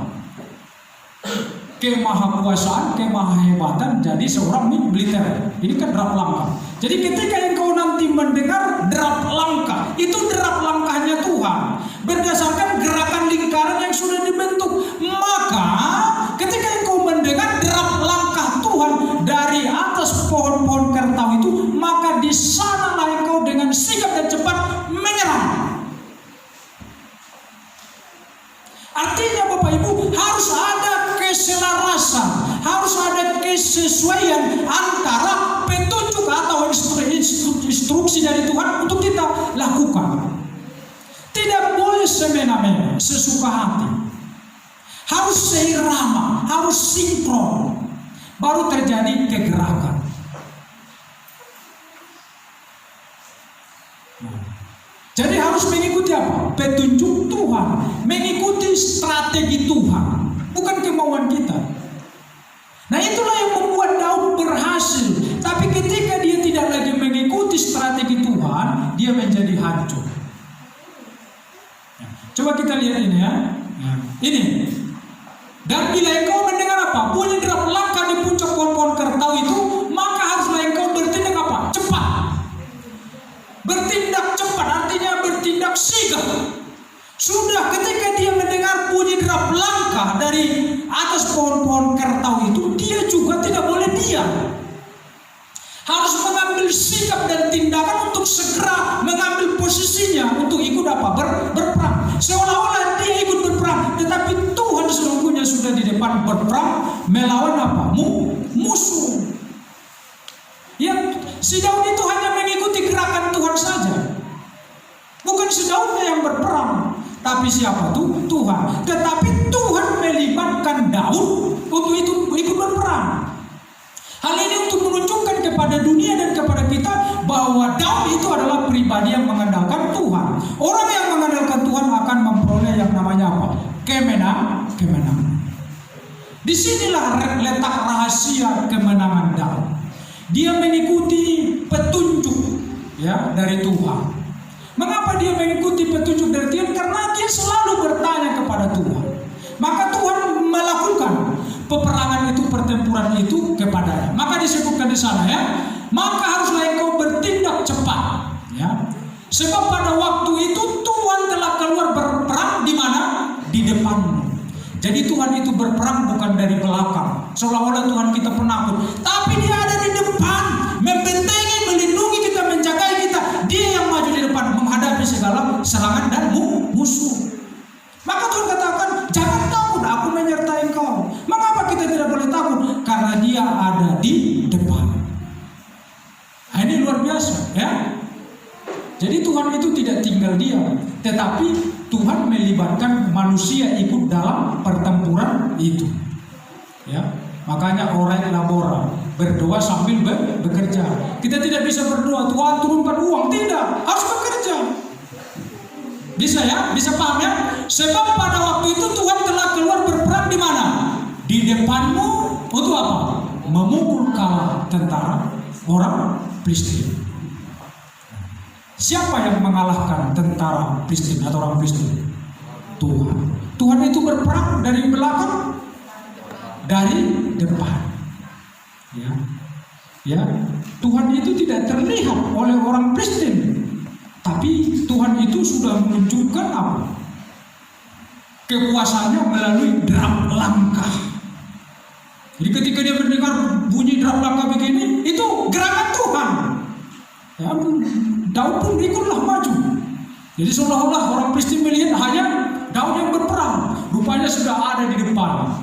Speaker 1: Kemahakuasaan, kemahahebatan jadi seorang militer. Ini kan derap langkah. Jadi ketika engkau nanti mendengar derap langkah, itu derap langkahnya Tuhan berdasarkan gerakan lingkaran yang sudah dibentuk. Maka ketika engkau mendengar derap langkah Tuhan dari atas pohon-pohon kertau itu, maka di sanalah engkau dengan sigap dan cepat menyerang. Artinya Bapak Ibu, harus ada keselarasan, harus ada kesesuaian antara petunjuk atau instruksi dari Tuhan untuk kita lakukan. Tidak boleh semena-mena, sesuka hati. Harus seirama, harus sinkron, baru terjadi kegerakan. Jadi harus mengikuti apa? Petunjuk Tuhan, mengikuti strategi Tuhan, bukan kemauan kita. Nah, itulah yang membuat Daud berhasil. Tapi ketika dia tidak lagi mengikuti strategi Tuhan, dia menjadi hancur. Coba kita lihat ini ya. Ini. Dan bila engkau mendengar apa? Bunyi derap langkah di puncak pohon-pohon kertau itu, maka haruslah engkau bertindak apa? Cepat. Bertindak cepat artinya bertindak sigap. Sudah ketika dia mendengar bunyi derap langkah dari atas pohon-pohon kertau itu, dia juga tidak boleh diam. Harus mengambil sikap dan tindakan untuk segera mengambil posisinya untuk ikut apa? Berperang. Seolah-olah dia ikut berperang, tetapi Tuhan sesungguhnya sudah di depan berperang melawan apa? Musuh. Yang si Daud itu hanya mengikuti gerakan Tuhan saja. Bukan si Daudnya yang berperang, tapi siapa tuh? Tuhan. Tetapi Tuhan melibatkan Daud untuk itu ikut berperang. Hal ini untuk menunjukkan kepada dunia dan kepada kita bahwa Daud itu adalah pribadi yang mengandalkan Tuhan. Orang yang mengandalkan Tuhan akan memperoleh yang namanya apa? Kemenangan. Disinilah letak rahasia kemenangan Daud. Dia mengikuti petunjuk ya dari Tuhan. Mengapa dia mengikuti petunjuk dari Tuhan? Karena dia selalu bertanya kepada Tuhan. Maka Tuhan melakukan peperangan itu, pertempuran itu kepadanya. Maka disebutkan di sana ya, maka haruslah engkau bertindak cepat ya. Sebab pada waktu itu Tuhan telah keluar berperang di mana? Di depanmu. Jadi Tuhan itu berperang bukan dari belakang, seolah-olah Tuhan kita penakut, tapi dia ada di depan, membentengi, melindungi kita, menjagai kita. Dia yang maju di depan menghadapi segala serangan dan musuh. Maka Tuhan katakan, jangan takut, aku menyertai engkau. Mengapa kita tidak boleh takut? Karena dia ada di depan. Nah, ini luar biasa ya. Jadi Tuhan itu tidak tinggal diam, tetapi Tuhan melibatkan manusia ikut dalam pertempuran itu. Ya, makanya orang labora, berdoa sambil bekerja. Kita tidak bisa berdoa, Tuhan turunkan uang, tidak, harus bekerja. Bisa ya, bisa paham ya? Sebab pada waktu itu Tuhan telah keluar berperang di mana? Di depanmu untuk apa? Memukul kalah tentara orang Filistin. Siapa yang mengalahkan tentara Filistin atau orang Filistin? Tuhan. Tuhan itu berperang dari belakang, dari depan. Ya, Tuhan itu tidak terlihat oleh orang Filistin, tapi Tuhan itu sudah menunjukkan apa? Kekuasaannya melalui derap langkah. Jadi ketika dia mendengar bunyi derap langkah begini, itu gerakan Tuhan. Ya, Daud pun ikutlah maju. Jadi seolah-olah orang Filistin melihat hanya Daud yang berperang, rupanya sudah ada di depan.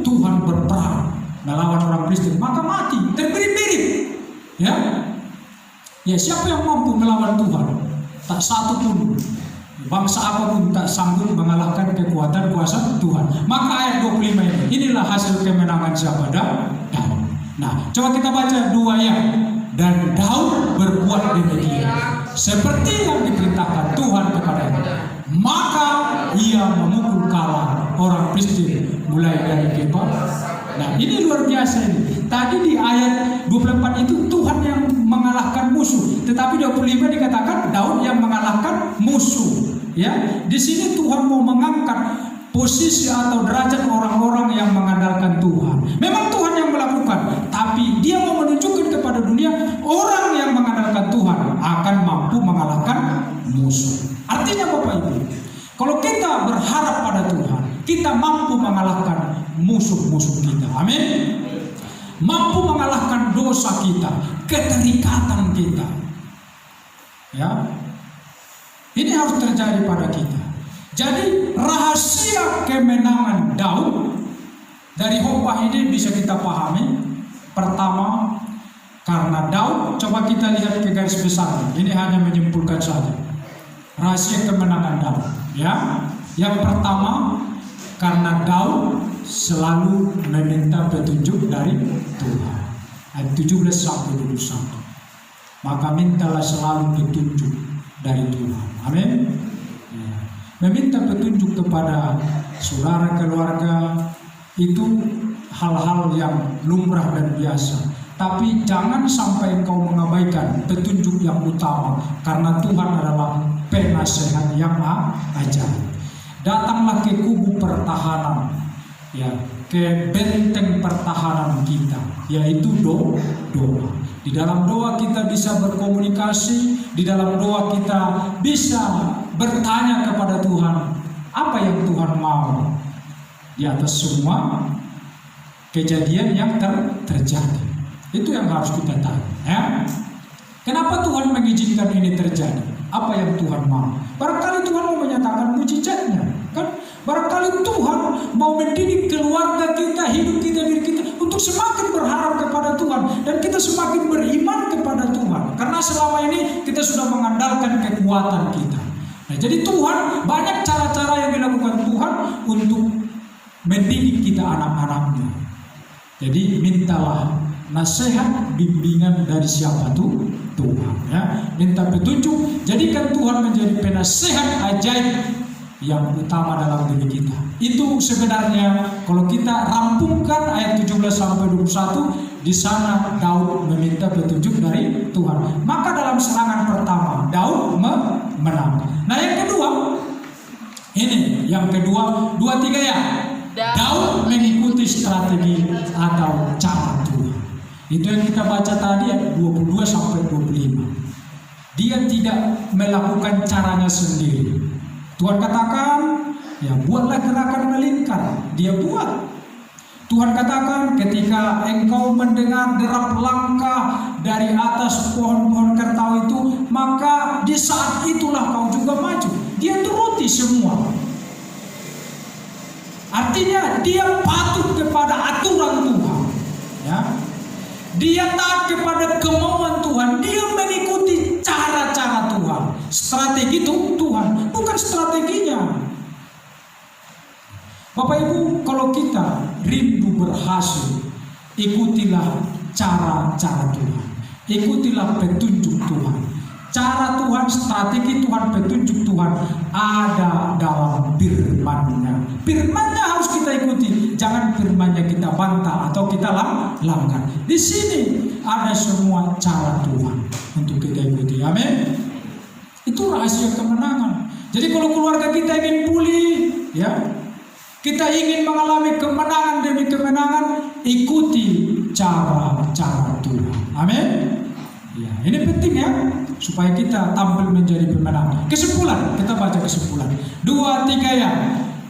Speaker 1: Tuhan berperang melawan orang Filistin, maka mati, terbirit-birit. Ya, siapa yang mampu melawan Tuhan? Tak satu pun, bangsa apapun tak sanggup mengalahkan kekuatan kuasa Tuhan. Maka ayat 25 ini, inilah hasil kemenangan siapa? Daud. Nah, coba kita baca 2 ayat. Dan Daud berbuat demikian seperti yang diperintahkan Tuhan kepadanya. Maka ia memukul kalah orang Filistin mulai dari Geba. Nah, ini luar biasa ini. Tadi di ayat 24 itu Tuhan yang mengalahkan musuh, tetapi 25 dikatakan Daud yang mengalahkan musuh. Ya, di sini Tuhan mau mengangkat posisi atau derajat orang-orang yang mengandalkan Tuhan. Memang Tuhan yang melakukan, tapi Dia mau menunjukkan kepada dunia orang yang mengandalkan Tuhan akan mampu mengalahkan musuh. Artinya Bapak Ibu, kalau kita berharap pada Tuhan, kita mampu mengalahkan musuh-musuh kita. Amin. Mampu mengalahkan dosa kita, keterikatan kita. Ya. Ini harus terjadi pada kita. Jadi rahasia kemenangan Daud dari khotbah ini bisa kita pahami. Pertama, karena Daud, coba kita lihat ke garis besar. Ini hanya menyimpulkan saja. Rahasia kemenangan Daud. Ya, yang pertama, karena Daud selalu meminta petunjuk dari Tuhan. Ayat 17 sampai 21. Maka mintalah selalu petunjuk dari Tuhan. Amin. Meminta petunjuk kepada saudara keluarga itu hal-hal yang lumrah dan biasa. Tapi jangan sampai engkau mengabaikan petunjuk yang utama, karena Tuhan adalah penasehat yang ajaib. Datanglah ke kubu pertahanan, ya, ke benteng pertahanan kita, yaitu doa. Di dalam doa kita bisa berkomunikasi, di dalam doa kita bisa bertanya kepada Tuhan apa yang Tuhan mau di atas semua kejadian yang terjadi. Itu yang harus kita tanya. Ya. Kenapa Tuhan mengizinkan ini terjadi? Apa yang Tuhan mau? Barangkali Tuhan mau menyatakan mujizatnya, kan? Barangkali Tuhan mau mendidik keluarga kita, hidup kita, diri kita untuk semakin berharap kepada Tuhan dan kita semakin beriman kepada Tuhan. Karena selama ini kita sudah mengandalkan kekuatan kita. Nah, jadi Tuhan banyak cara-cara yang dilakukan Tuhan untuk mendidik kita anak-anaknya. Jadi mintalah nasihat, bimbingan dari siapa tuh? Tuhan. Ya, minta petunjuk. Jadikan Tuhan menjadi penasehat ajaib yang utama dalam diri kita. Itu sebenarnya kalau kita rampungkan ayat 17 sampai 21, di sana Daud meminta petunjuk dari Tuhan. Maka dalam serangan pertama Daud menang. Nah, yang kedua, ini yang kedua, 2-3 ya. Daud mengikuti strategi atau cara Tuhan. Itu yang kita baca tadi ayat 22 sampai 25. Dia tidak melakukan caranya sendiri. Tuhan katakan, ya buatlah gerakan melingkar. Dia buat. Tuhan katakan, ketika engkau mendengar derap langkah dari atas pohon-pohon kertau itu, maka di saat itulah kau juga maju. Dia turuti semua. Artinya dia patuh kepada aturan Tuhan. Ya. Dia taat kepada kemauan Tuhan. Dia mengikuti cara-cara Tuhan. Strategi itu Tuhan, bukan strateginya. Bapak Ibu, kalau kita rindu berhasil, ikutilah cara-cara Tuhan. Ikutilah petunjuk Tuhan. Cara Tuhan, strategi Tuhan, petunjuk Tuhan ada dalam firman-Nya. Firman-Nya harus kita ikuti, jangan firman-Nya kita bantah atau kita langgar. Di sini ada semua cara Tuhan untuk kita ikuti. Amin. Itu rahasia kemenangan. Jadi kalau keluarga kita ingin pulih, ya, kita ingin mengalami kemenangan demi kemenangan, ikuti cara-cara Tuhan. Amin. Ya, ini penting ya, supaya kita tampil menjadi pemenang. Kesimpulan, kita baca kesimpulan. 2-3 ya.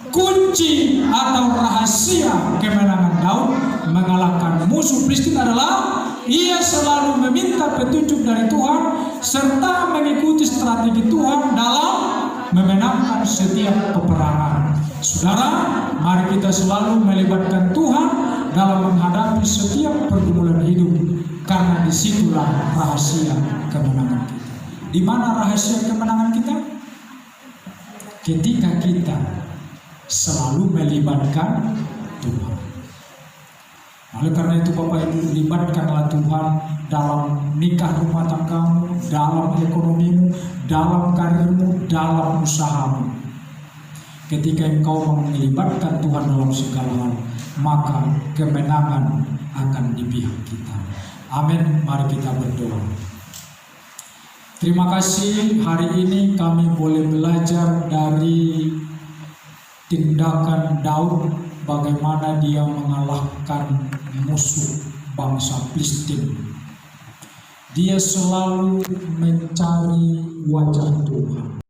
Speaker 1: Kunci atau rahasia kemenangan Daud mengalahkan musuh Filistin adalah ia selalu meminta petunjuk dari Tuhan serta mengikuti strategi Tuhan dalam memenangkan setiap peperangan. Saudara, mari kita selalu melibatkan Tuhan dalam menghadapi setiap pergumulan hidup, karena disitulah rahasia kemenangan kita. Di mana rahasia kemenangan kita? Ketika kita selalu melibatkan Tuhan. Oleh karena itu Bapak Ibu, libatkanlah Tuhan dalam nikah rumah tanggamu, dalam ekonomimu, dalam karirmu, dalam usahamu. Ketika engkau melibatkan Tuhan dalam segala hal, maka kemenangan akan di pihak kita. Amin. Mari kita berdoa. Terima kasih, hari ini kami boleh belajar dari tindakan Daud, bagaimana dia mengalahkan musuh bangsa Filistin. Dia selalu mencari wajah Tuhan.